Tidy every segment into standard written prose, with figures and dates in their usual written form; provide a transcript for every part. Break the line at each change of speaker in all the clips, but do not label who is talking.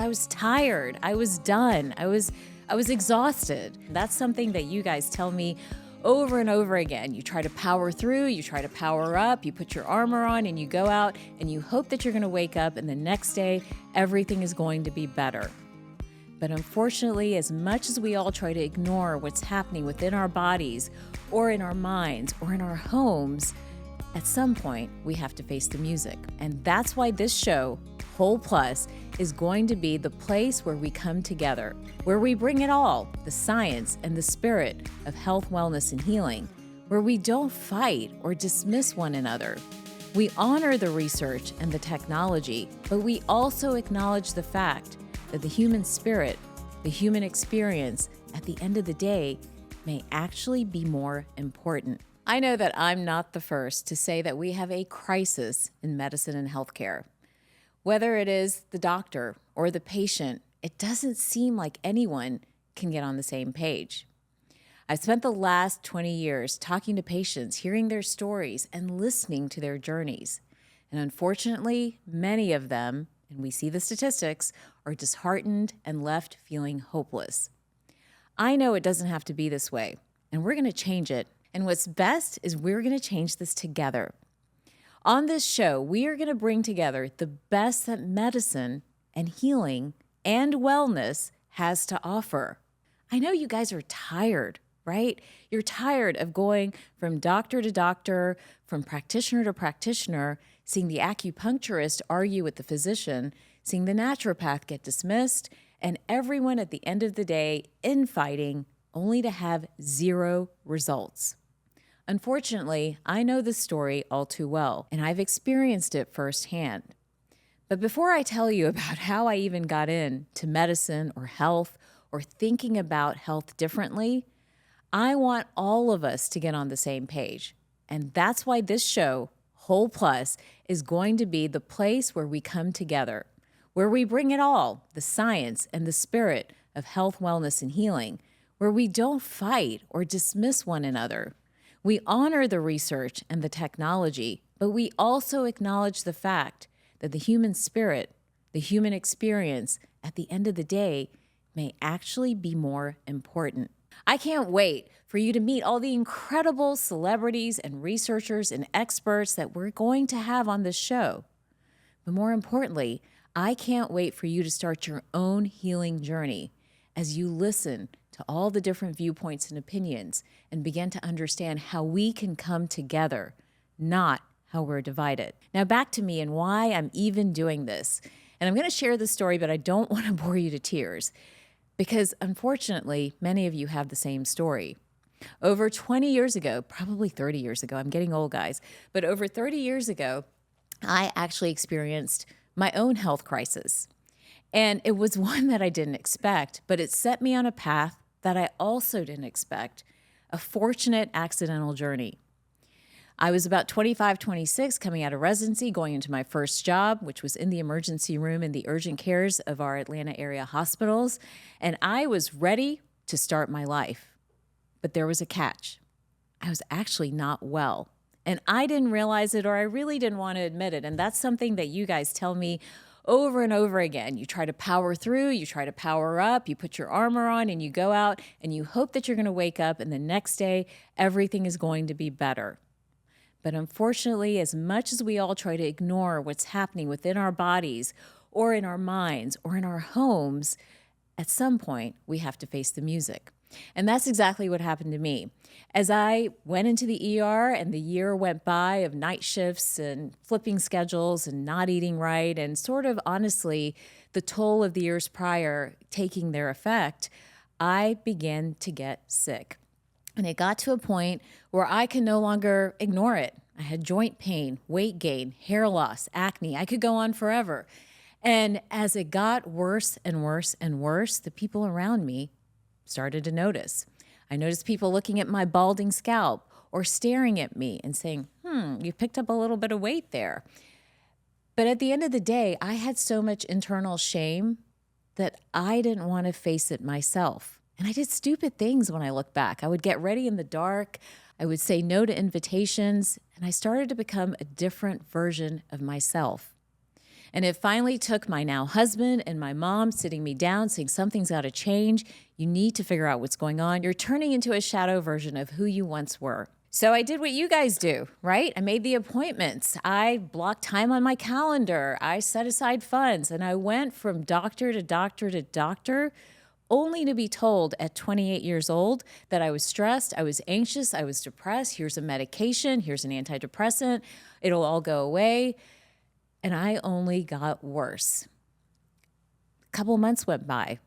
I was tired. I was done. I was exhausted. That's something that you guys tell me over and over again. You try to power through, you try to power up, you put your armor on and you go out and you hope that you're going to wake up and the next day everything is going to be better. But unfortunately, as much as we all try to ignore what's happening within our bodies or in our minds or in our homes, at some point we have to face the music. And that's why this show, Whole Plus, is going to be the place where we come together, where we bring it all, the science and the spirit of health, wellness, and healing, where we don't fight or dismiss one another. We honor the research and the technology, but we also acknowledge the fact that the human spirit, the human experience, at the end of the day, may actually be more important. I know that I'm not the first to say that we have a crisis in medicine and healthcare. Whether it is the doctor or the patient, it doesn't seem like anyone can get on the same page. I've spent the last 20 years talking to patients, hearing their stories, and listening to their journeys. And unfortunately, many of them, and we see the statistics, are disheartened and left feeling hopeless. I know it doesn't have to be this way, and we're going to change it. And what's best is we're going to change this together. On this show, we are going to bring together the best that medicine and healing and wellness has to offer. I know you guys are tired, right? You're tired of going from doctor to doctor, from practitioner to practitioner, seeing the acupuncturist argue with the physician, seeing the naturopath get dismissed, and everyone at the end of the day infighting only to have zero results. Unfortunately, I know this story all too well, and I've experienced it firsthand. But before I tell you about how I even got into medicine or health or thinking about health differently, I want all of us to get on the same page. And that's why this show, Whole Plus, is going to be the place where we come together, where we bring it all, the science and the spirit of health, wellness, and healing, where we don't fight or dismiss one another. We honor the research and the technology, but we also acknowledge the fact that the human spirit, the human experience, at the end of the day, may actually be more important. I can't wait for you to meet all the incredible celebrities and researchers and experts that we're going to have on this show. But more importantly, I can't wait for you to start your own healing journey as you listen to all the different viewpoints and opinions and begin to understand how we can come together, not how we're divided. Now back to me and why I'm even doing this. And I'm going to share this story, but I don't want to bore you to tears because unfortunately, many of you have the same story. Over 20 years ago, probably 30 years ago, I'm getting old, guys, but over 30 years ago, I actually experienced my own health crisis. And it was one that I didn't expect, but it set me on a path that I also didn't expect, a fortunate accidental journey. I was about 25, 26, coming out of residency, going into my first job, which was in the emergency room in the urgent cares of our Atlanta area hospitals. And I was ready to start my life. But there was a catch. I was actually not well. And I didn't realize it, or I really didn't want to admit it. And that's something that you guys tell me over and over again. You try to power through, you try to power up, you put your armor on and you go out and you hope that you're going to wake up and the next day everything is going to be better. But unfortunately, as much as we all try to ignore what's happening within our bodies or in our minds or in our homes, at some point we have to face the music. And that's exactly what happened to me. As I went into the ER and the year went by of night shifts and flipping schedules and not eating right and sort of honestly the toll of the years prior taking their effect, I began to get sick. And it got to a point where I could no longer ignore it. I had joint pain, weight gain, hair loss, acne. I could go on forever. And as it got worse and worse and worse, the people around me started to notice. I noticed people looking at my balding scalp or staring at me and saying, you picked up a little bit of weight there. But at the end of the day, I had so much internal shame that I didn't want to face it myself. And I did stupid things when I look back. I would get ready in the dark. I would say no to invitations. And I started to become a different version of myself. And it finally took my now husband and my mom sitting me down saying something's got to change. You need to figure out what's going on. You're turning into a shadow version of who you once were. So I did what you guys do, right? I made the appointments. I blocked time on my calendar. I set aside funds, and I went from doctor to doctor to doctor, only to be told at 28 years old that I was stressed, I was anxious, I was depressed. Here's a medication, here's an antidepressant. It'll all go away. And I only got worse. A couple months went by,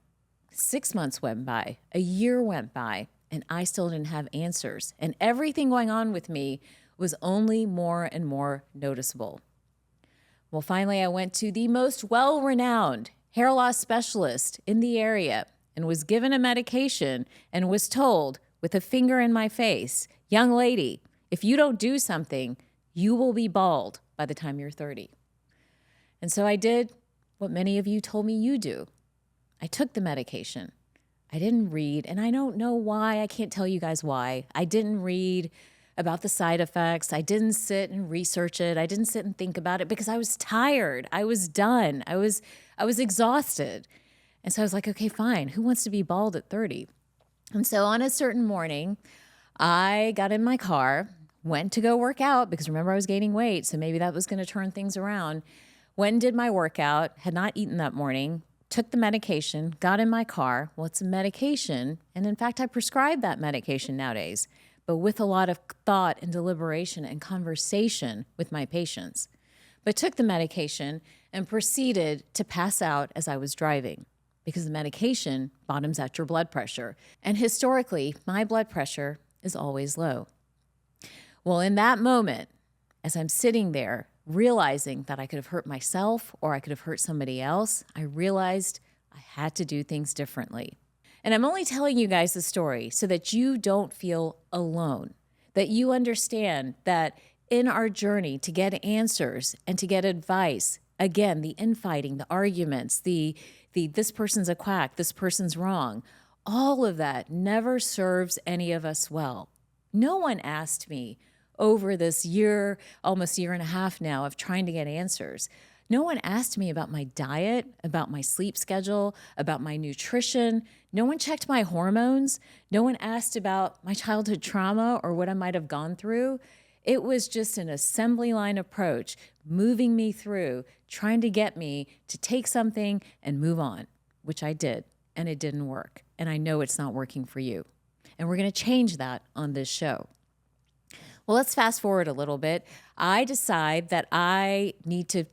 6 months went by, a year went by, and I still didn't have answers. And everything going on with me was only more and more noticeable. Well, finally, I went to the most well-renowned hair loss specialist in the area and was given a medication and was told with a finger in my face, young lady, if you don't do something, you will be bald by the time you're 30. And so I did what many of you told me you do. I took the medication. I didn't read, and I don't know why. I can't tell you guys why. I didn't read about the side effects. I didn't sit and research it. I didn't sit and think about it because I was tired. I was done. I was exhausted. And so I was like, okay, fine. Who wants to be bald at 30? And so on a certain morning, I got in my car, went to go work out because remember I was gaining weight, so maybe that was going to turn things around. Went and did my workout, had not eaten that morning, took the medication, got in my car. Well, it's a medication, and in fact, I prescribe that medication nowadays, but with a lot of thought and deliberation and conversation with my patients. But took the medication and proceeded to pass out as I was driving because the medication bottoms out your blood pressure. And historically, my blood pressure is always low. Well, in that moment, as I'm sitting there, realizing that I could have hurt myself or I could have hurt somebody else, I realized I had to do things differently. And I'm only telling you guys the story so that you don't feel alone, that you understand that in our journey to get answers and to get advice, again, the infighting, the arguments, the this person's a quack, this person's wrong, all of that never serves any of us well. No one asked me over this year, almost year and a half now of trying to get answers. No one asked me about my diet, about my sleep schedule, about my nutrition. No one checked my hormones. No one asked about my childhood trauma or what I might have gone through. It was just an assembly line approach, moving me through, trying to get me to take something and move on, which I did, and it didn't work. And I know it's not working for you. And we're going to change that on this show. Well, let's fast forward a little bit. I decide that I need to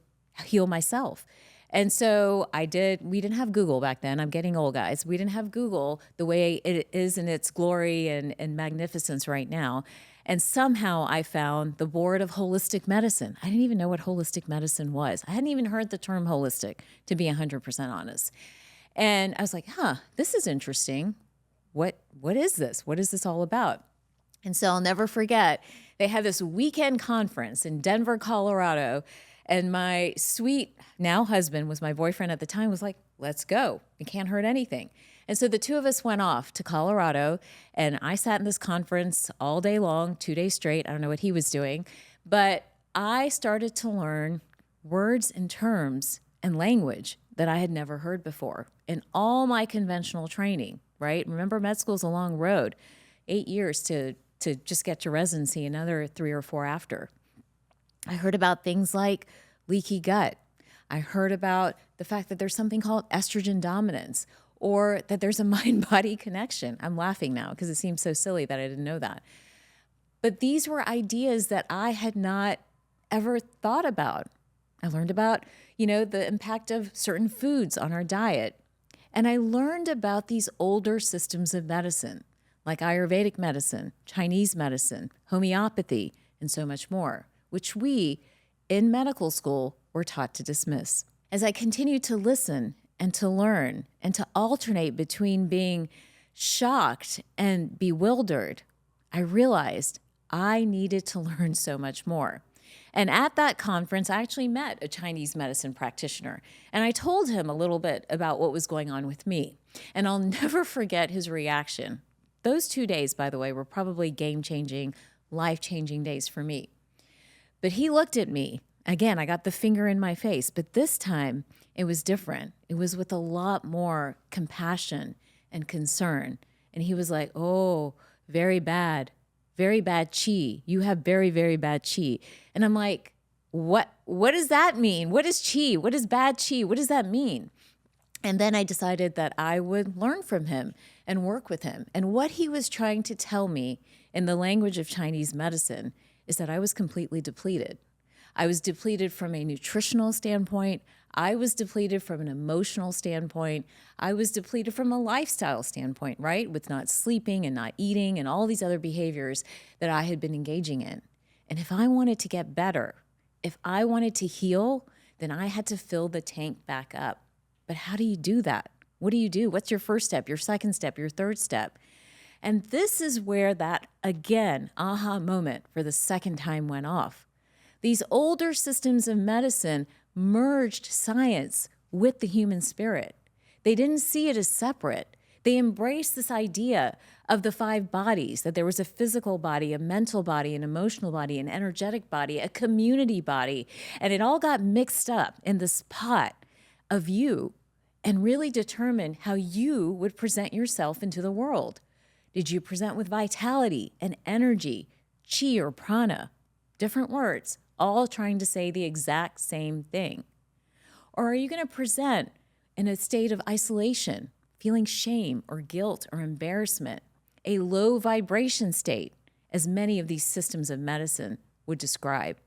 heal myself. And so I did. We didn't have Google back then. I'm getting old, guys. We didn't have Google the way it is in its glory and magnificence right now. And somehow I found the Board of Holistic Medicine. I didn't even know what holistic medicine was. I hadn't even heard the term holistic, to be 100% honest. And I was like, this is interesting. What is this? What is this all about? And so I'll never forget, they had this weekend conference in Denver, Colorado, and my sweet now husband was my boyfriend at the time, was like, let's go. It can't hurt anything. And so the two of us went off to Colorado, and I sat in this conference all day long, 2 days straight. I don't know what he was doing, but I started to learn words and terms and language that I had never heard before in all my conventional training, right? Remember, med school is a long road, 8 years to just get to residency, another 3 or 4 after. I heard about things like leaky gut. I heard about the fact that there's something called estrogen dominance, or that there's a mind-body connection. I'm laughing now because it seems so silly that I didn't know that. But these were ideas that I had not ever thought about. I learned about, the impact of certain foods on our diet. And I learned about these older systems of medicine, like Ayurvedic medicine, Chinese medicine, homeopathy, and so much more, which we, in medical school, were taught to dismiss. As I continued to listen and to learn and to alternate between being shocked and bewildered, I realized I needed to learn so much more. And at that conference, I actually met a Chinese medicine practitioner, and I told him a little bit about what was going on with me. And I'll never forget his reaction. Those 2 days, by the way, were probably game-changing, life-changing days for me. But he looked at me Again, I got the finger in my face, but this time it was different. It was with a lot more compassion and concern. And he was like, oh, very bad chi. You have very, very bad chi. And I'm like, what does that mean? What is chi? What is bad chi? What does that mean? And then I decided that I would learn from him and work with him. And what he was trying to tell me in the language of Chinese medicine is that I was completely depleted. I was depleted from a nutritional standpoint. I was depleted from an emotional standpoint. I was depleted from a lifestyle standpoint, right? With not sleeping and not eating and all these other behaviors that I had been engaging in. And if I wanted to get better, if I wanted to heal, then I had to fill the tank back up. But how do you do that? What do you do? What's your first step, your second step, your third step? And this is where that, again, aha moment for the second time went off. These older systems of medicine merged science with the human spirit. They didn't see it as separate. They embraced this idea of the 5 bodies, that there was a physical body, a mental body, an emotional body, an energetic body, a community body, and it all got mixed up in this pot of you and really determined how you would present yourself into the world. Did you present with vitality and energy, chi or prana? Different words, all trying to say the exact same thing. Or are you going to present in a state of isolation, feeling shame or guilt or embarrassment, a low vibration state, as many of these systems of medicine would describe?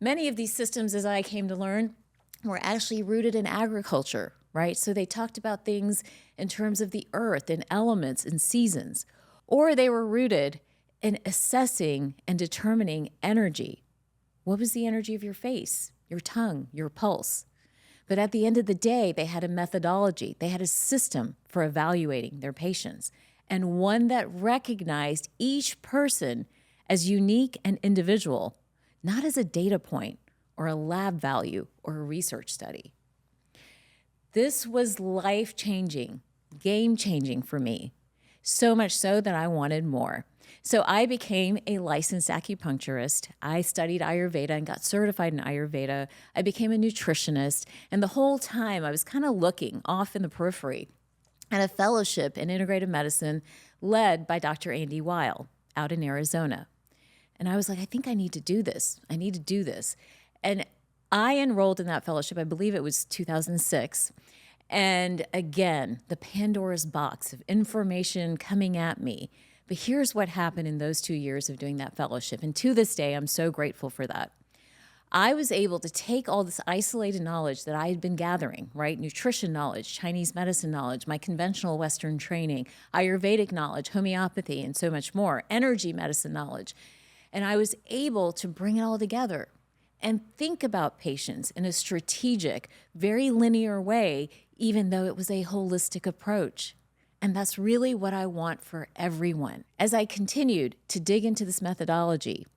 Many of these systems, as I came to learn, were actually rooted in agriculture, right? So they talked about things in terms of the earth and elements and seasons, or they were rooted in assessing and determining energy. What was the energy of your face, your tongue, your pulse? But at the end of the day, they had a methodology. They had a system for evaluating their patients, and one that recognized each person as unique and individual, not as a data point or a lab value or a research study. This was life-changing, game-changing for me, so much so that I wanted more. So I became a licensed acupuncturist. I studied Ayurveda and got certified in Ayurveda. I became a nutritionist. And the whole time I was kind of looking off in the periphery at a fellowship in integrative medicine led by Dr. Andy Weil out in Arizona. And I was like, I think I need to do this. I need to do this. And I enrolled in that fellowship, I believe it was 2006. And again, the Pandora's box of information coming at me. But here's what happened in those 2 years of doing that fellowship. And to this day, I'm so grateful for that. I was able to take all this isolated knowledge that I had been gathering, right? Nutrition knowledge, Chinese medicine knowledge, my conventional Western training, Ayurvedic knowledge, homeopathy, and so much more, energy medicine knowledge. And I was able to bring it all together and think about patients in a strategic, very linear way, even though it was a holistic approach. And that's really what I want for everyone. As I continued to dig into this methodology,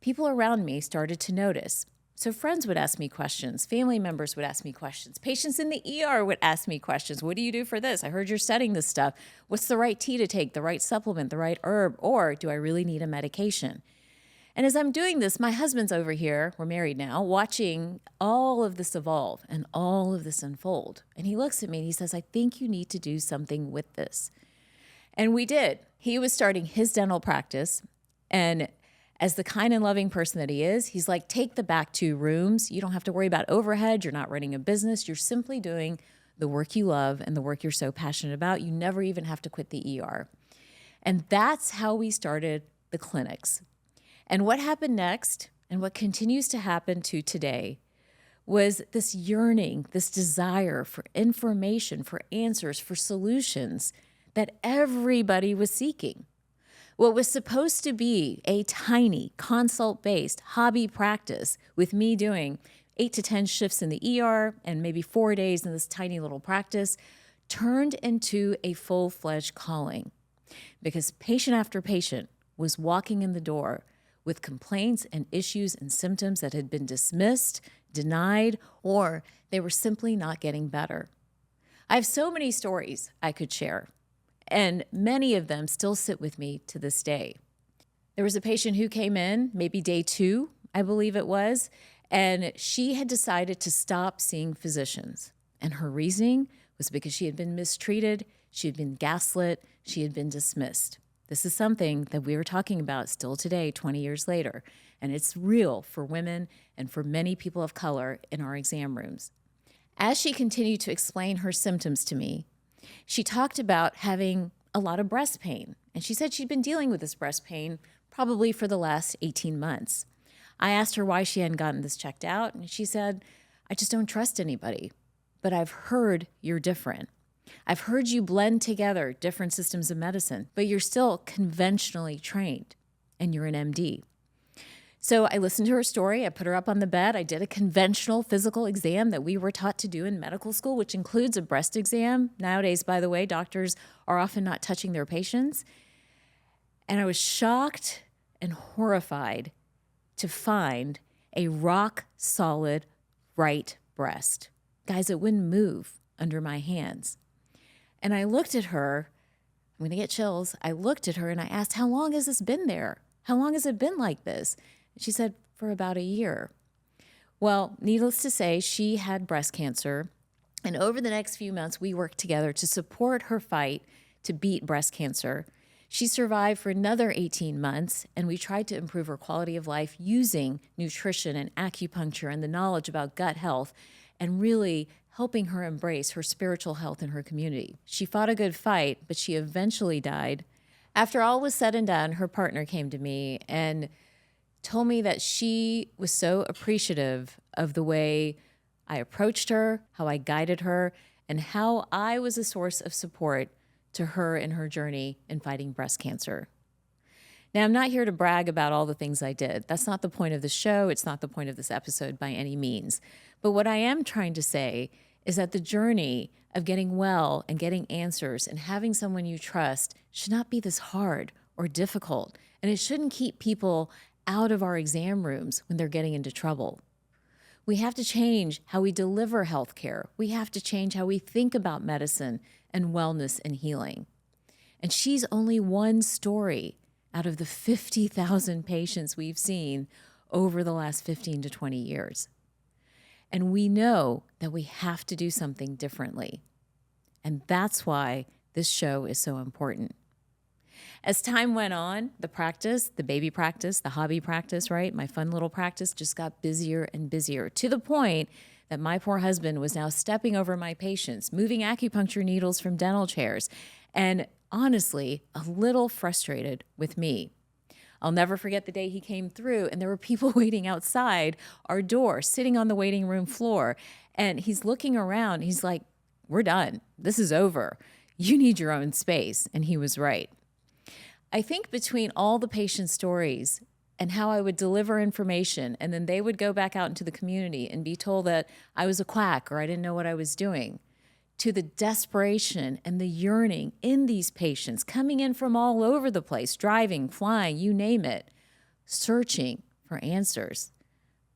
people around me started to notice. So friends would ask me questions, family members would ask me questions, patients in the ER would ask me questions. What do you do for this? I heard you're studying this stuff. What's the right tea to take, the right supplement, the right herb, or do I really need a medication? And as I'm doing this, my husband's over here, we're married now, watching all of this evolve and all of this unfold. And he looks at me and he says, I think you need to do something with this. And we did. He was starting his dental practice. And as the kind and loving person that he is, he's like, take the back 2 rooms. You don't have to worry about overhead. You're not running a business. You're simply doing the work you love and the work you're so passionate about. You never even have to quit the ER. And that's how we started the clinics. And what happened next, and what continues to happen to today, was this yearning, this desire for information, for answers, for solutions that everybody was seeking. What was supposed to be a tiny consult-based hobby practice with me doing 8 to 10 shifts in the ER and maybe 4 days in this tiny little practice turned into a full-fledged calling, because patient after patient was walking in the door with complaints and issues and symptoms that had been dismissed, denied, or they were simply not getting better. I have so many stories I could share, and many of them still sit with me to this day. There was a patient who came in, maybe day 2 I believe it was. And she had decided to stop seeing physicians. And her reasoning was because she had been mistreated, she had been gaslit, she had been dismissed. This is something that we are talking about still today, 20 years later. And it's real for women and for many people of color in our exam rooms. As she continued to explain her symptoms to me, she talked about having a lot of breast pain. And she said she'd been dealing with this breast pain probably for the last 18 months. I asked her why she hadn't gotten this checked out, and she said, I just don't trust anybody. But I've heard you're different. I've heard you blend together different systems of medicine, but you're still conventionally trained, and you're an MD. So I listened to her story. I put her up on the bed. I did a conventional physical exam that we were taught to do in medical school, which includes a breast exam. Nowadays, by the way, doctors are often not touching their patients. And I was shocked and horrified to find a rock-solid right breast. Guys, it wouldn't move under my hands. And I looked at her. I'm going to get chills. I looked at her and I asked, how long has this been there? How long has it been like this? She said, for about a year. Well, needless to say, she had breast cancer. And over the next few months, we worked together to support her fight to beat breast cancer. She survived for another 18 months, and we tried to improve her quality of life using nutrition and acupuncture and the knowledge about gut health and really helping her embrace her spiritual health in her community. She fought a good fight, but she eventually died. After all was said and done, her partner came to me and told me that she was so appreciative of the way I approached her, how I guided her, and how I was a source of support to her in her journey in fighting breast cancer. Now, I'm not here to brag about all the things I did. That's not the point of the show. It's not the point of this episode by any means. But what I am trying to say is that the journey of getting well and getting answers and having someone you trust should not be this hard or difficult. And it shouldn't keep people out of our exam rooms when they're getting into trouble. We have to change how we deliver healthcare. We have to change how we think about medicine and wellness and healing. And she's only one story out of the 50,000 patients we've seen over the last 15 to 20 years. And we know that we have to do something differently. And that's why this show is so important. As time went on, the practice, the baby practice, the hobby practice, right? My fun little practice just got busier and busier to the point that my poor husband was now stepping over my patients, moving acupuncture needles from dental chairs, and honestly, a little frustrated with me. I'll never forget the day he came through and there were people waiting outside our door, sitting on the waiting room floor. And he's looking around. He's like, we're done. This is over. You need your own space. And he was right. I think between all the patient stories and how I would deliver information, and then they would go back out into the community and be told that I was a quack or I didn't know what I was doing, to the desperation and the yearning in these patients coming in from all over the place, driving, flying, you name it, searching for answers.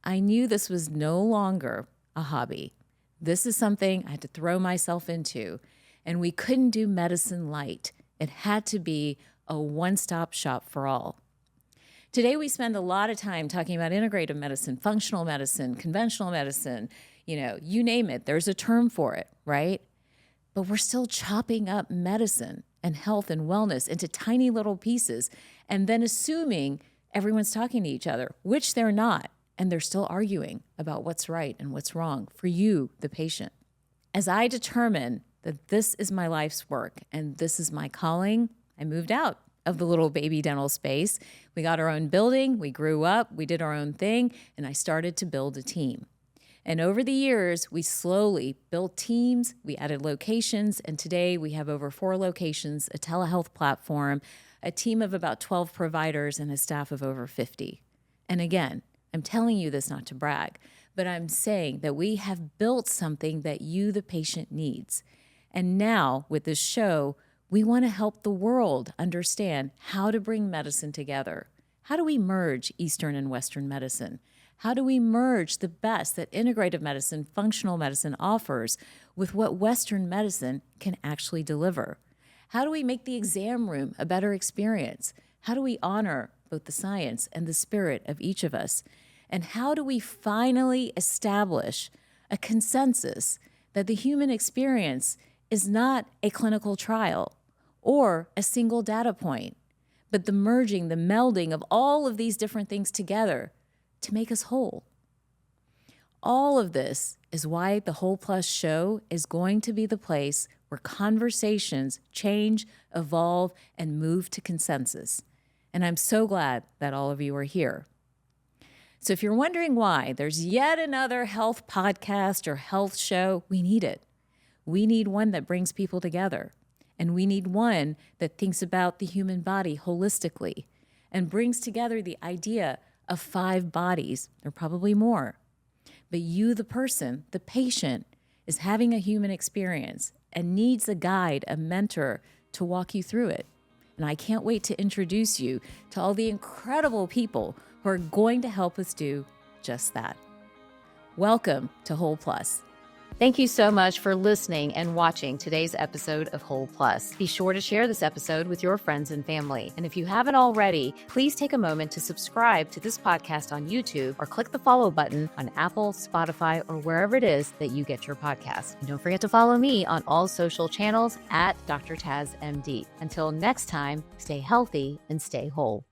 I knew this was no longer a hobby. This is something I had to throw myself into, and we couldn't do medicine light. It had to be a one-stop shop for all. Today, we spend a lot of time talking about integrative medicine, functional medicine, conventional medicine, you name it. There's a term for it, right? But we're still chopping up medicine and health and wellness into tiny little pieces and then assuming everyone's talking to each other, which they're not. And they're still arguing about what's right and what's wrong for you, the patient. As I determine that this is my life's work and this is my calling, I moved out of the little baby dental space. We got our own building, we grew up, we did our own thing, and I started to build a team. And over the years, we slowly built teams, we added locations, and today we have over 4 locations, a telehealth platform, a team of about 12 providers, and a staff of over 50. And again, I'm telling you this not to brag, but I'm saying that we have built something that you, the patient, needs. And now, with this show, we want to help the world understand how to bring medicine together. How do we merge Eastern and Western medicine? How do we merge the best that integrative medicine, functional medicine offers with what Western medicine can actually deliver? How do we make the exam room a better experience? How do we honor both the science and the spirit of each of us? And how do we finally establish a consensus that the human experience is not a clinical trial or a single data point, but the merging, the melding of all of these different things together to make us whole? All of this is why the Whole Plus show is going to be the place where conversations change, evolve, and move to consensus. And I'm so glad that all of you are here. So if you're wondering why there's yet another health podcast or health show, we need it. We need one that brings people together. And we need one that thinks about the human body holistically and brings together the idea of 5 bodies, or probably more. But you, the person, the patient, is having a human experience and needs a guide, a mentor to walk you through it. And I can't wait to introduce you to all the incredible people who are going to help us do just that. Welcome to Whole Plus. Thank you so much for listening and watching today's episode of Whole Plus. Be sure to share this episode with your friends and family. And if you haven't already, please take a moment to subscribe to this podcast on YouTube or click the follow button on Apple, Spotify, or wherever it is that you get your podcast. And don't forget to follow me on all social channels at Dr. Taz MD. Until next time, stay healthy and stay whole.